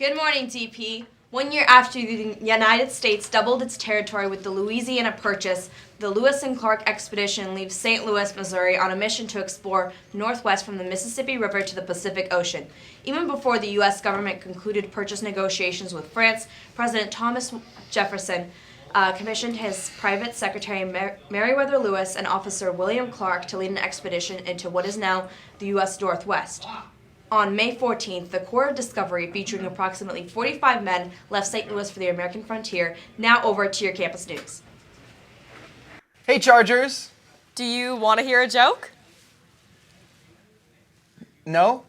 Good morning, DP. 1 year after the United States doubled its territory with the Louisiana Purchase, the Lewis and Clark expedition leaves St. Louis, Missouri on a mission to explore northwest from the Mississippi River to the Pacific Ocean. Even before the U.S. government concluded purchase negotiations with France, President Thomas Jefferson commissioned his private secretary Meriwether Lewis and officer William Clark to lead an expedition into what is now the U.S. Northwest. On May 14th, the Corps of Discovery, featuring approximately 45 men, left St. Louis for the American frontier. Now over to your campus news. Hey, Chargers. Do you want to hear a joke? No?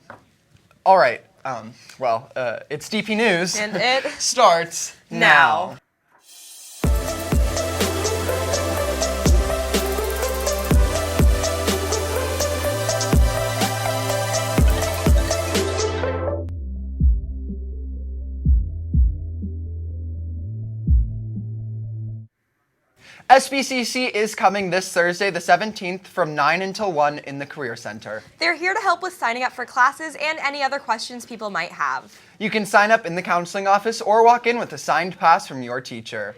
All right. It's DP News. And it starts now. SBCC is coming this Thursday, the 17th, from 9 until 1 in the Career Center. They're here to help with signing up for classes and any other questions people might have. You can sign up in the counseling office or walk in with a signed pass from your teacher.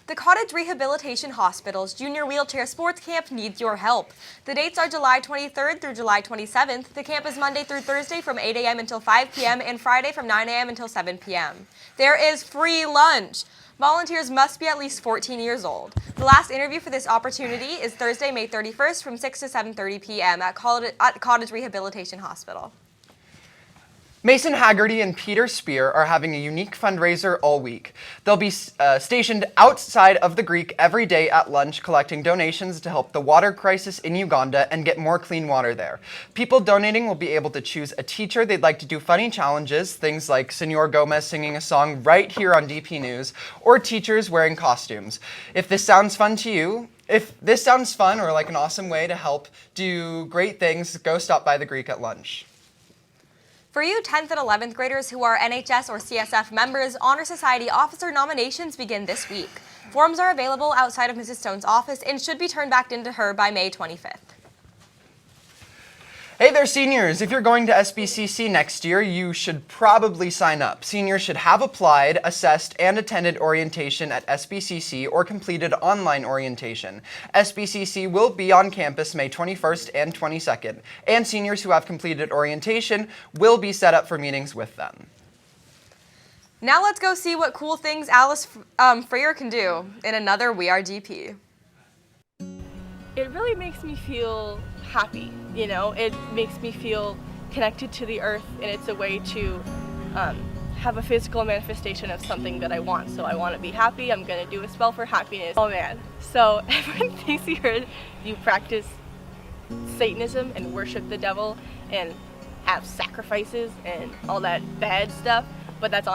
The Cottage Rehabilitation Hospital's Junior Wheelchair Sports Camp needs your help. The dates are July 23rd through July 27th. The camp is Monday through Thursday from 8 a.m. until 5 p.m. and Friday from 9 a.m. until 7 p.m. There is free lunch. Volunteers must be at least 14 years old. The last interview for this opportunity is Thursday, May 31st from 6 to 7:30 p.m. at Cottage Rehabilitation Hospital. Mason Haggerty and Peter Spear are having a unique fundraiser all week. They'll be stationed outside of the Greek every day at lunch collecting donations to help the water crisis in Uganda and get more clean water there. People donating will be able to choose a teacher they'd like to do funny challenges, things like Senor Gomez singing a song right here on DP News, or teachers wearing costumes. If this sounds fun or like an awesome way to help do great things, go stop by the Greek at lunch. For you 10th and 11th graders who are NHS or CSF members, Honor Society officer nominations begin this week. Forms are available outside of Mrs. Stone's office and should be turned back into her by May 25th. Hey there, seniors. If you're going to SBCC next year, you should probably sign up. Seniors should have applied, assessed, and attended orientation at SBCC or completed online orientation. SBCC will be on campus May 21st and 22nd, and seniors who have completed orientation will be set up for meetings with them. Now let's go see what cool things Alice Freer can do in another We Are DP. It really makes me feel happy, you know? It makes me feel connected to the earth, and it's a way to have a physical manifestation of something that I want. So I want to be happy, I'm going to do a spell for happiness. Oh man, so everyone thinks you practice Satanism and worship the devil and have sacrifices and all that bad stuff, but that's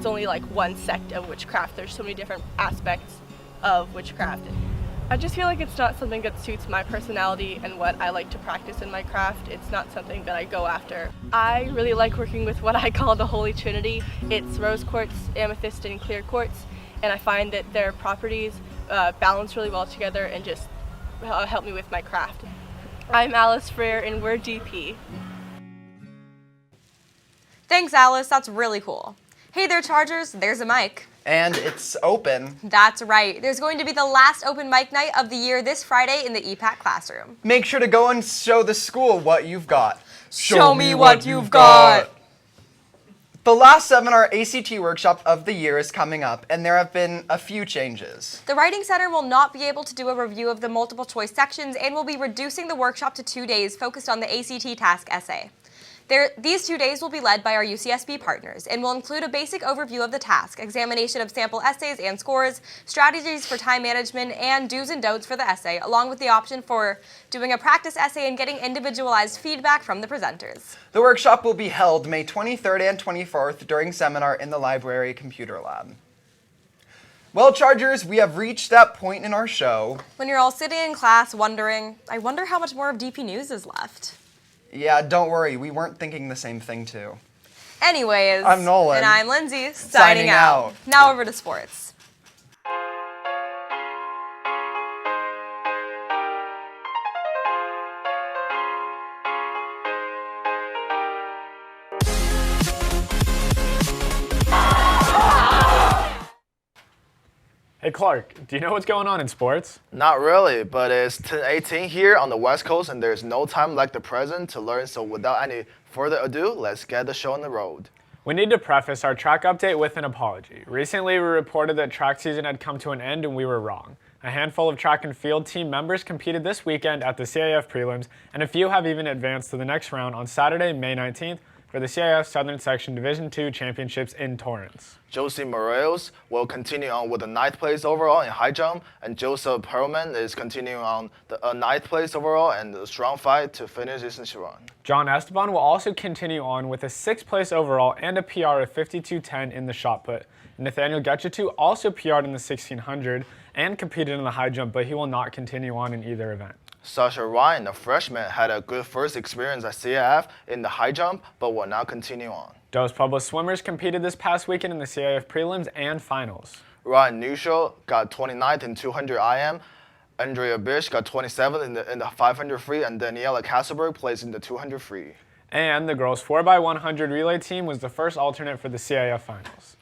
only like one sect of witchcraft. There's so many different aspects of witchcraft. I just feel like it's not something that suits my personality and what I like to practice in my craft. It's not something that I go after. I really like working with what I call the Holy Trinity. It's rose quartz, amethyst, and clear quartz, and I find that their properties balance really well together and just help me with my craft. I'm Alice Freer, and we're DP. Thanks, Alice. That's really cool. Hey there, Chargers. There's a mic. And it's open. That's right. There's going to be the last open mic night of the year this Friday in the EPAC classroom. Make sure to go and show the school what you've got. Show me what you've got. The last seminar ACT workshop of the year is coming up, and there have been a few changes. The Writing Center will not be able to do a review of the multiple choice sections and will be reducing the workshop to 2 days focused on the ACT task essay. These 2 days will be led by our UCSB partners and will include a basic overview of the task, examination of sample essays and scores, strategies for time management, and do's and don'ts for the essay, along with the option for doing a practice essay and getting individualized feedback from the presenters. The workshop will be held May 23rd and 24th during seminar in the library computer lab. Well, Chargers, we have reached that point in our show when you're all sitting in class wondering, I wonder how much more of DP News is left. Yeah, don't worry, we weren't thinking the same thing too. Anyways, I'm Nolan. And I'm Lindsay, signing out. Now over to sports. Hey Clark, do you know what's going on in sports? Not really, but it's 10:18 here on the West Coast and there's no time like the present to learn, so without any further ado, let's get the show on the road. We need to preface our track update with an apology. Recently, we reported that track season had come to an end and we were wrong. A handful of track and field team members competed this weekend at the CIF prelims, and a few have even advanced to the next round on Saturday, May 19th for the CIF Southern Section Division II Championships in Torrance. Josie Morelos will continue on with the 9th place overall in high jump, and Joseph Perlman is continuing on the 9th place overall and a strong fight to finish his run. John Esteban will also continue on with a 6th place overall and a PR of 52.10 in the shot put. Nathaniel Getchatu also PR'd in the 1600 and competed in the high jump, but he will not continue on in either event. Sasha Ryan, a freshman, had a good first experience at CIF in the high jump, but will now continue on. Dos Pueblos swimmers competed this past weekend in the CIF prelims and finals. Ryan Neutral got 29th in 200 IM. Andrea Bish got 27th in the 500 free, and Daniela Kasselberg placed in the 200 free. And the girls 4x100 relay team was the first alternate for the CIF finals.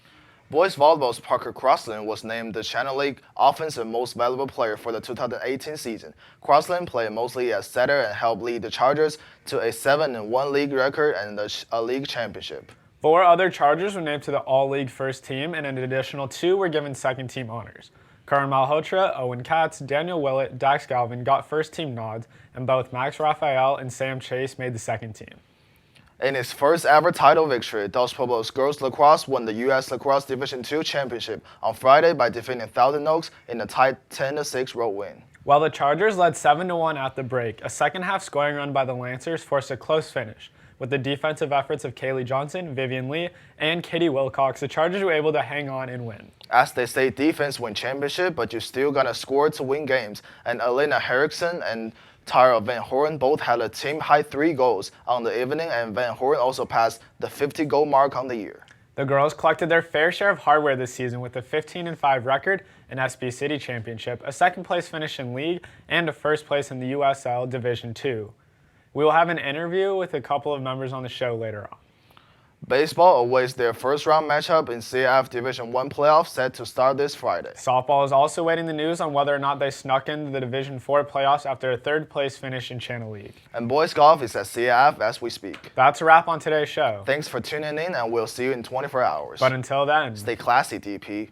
Boys volleyball's Parker Crossland was named the Channel League Offensive Most Valuable Player for the 2018 season. Crossland played mostly as setter and helped lead the Chargers to a 7-1 league record and a league championship. 4 other Chargers were named to the All-League First Team, and an additional 2 were given Second Team honors. Karan Malhotra, Owen Katz, Daniel Willett, Dax Galvin got First Team nods, and both Max Raphael and Sam Chase made the Second Team. In its first ever title victory, Dos Pueblos girls lacrosse won the U.S. Lacrosse Division II Championship on Friday by defeating Thousand Oaks in a tight 10-6 road win. While the Chargers led 7-1 at the break, a second-half scoring run by the Lancers forced a close finish. With the defensive efforts of Kaylee Johnson, Vivian Lee, and Katie Wilcox, the Chargers were able to hang on and win. As they say, defense win championship, but you still gotta score to win games. And Elena Herrickson and Tara Van Horen both had a team-high 3 goals on the evening, and Van Horen also passed the 50-goal mark on the year. The girls collected their fair share of hardware this season with a 15-5 record, an SB City Championship, a second-place finish in league, and a first place in the USL Division II. We will have an interview with a couple of members on the show later on. Baseball awaits their first-round matchup in CIF Division I playoffs set to start this Friday. Softball is also waiting the news on whether or not they snuck into the Division IV playoffs after a third-place finish in Channel League. And boys golf is at CIF as we speak. That's a wrap on today's show. Thanks for tuning in, and we'll see you in 24 hours. But until then, stay classy, DP.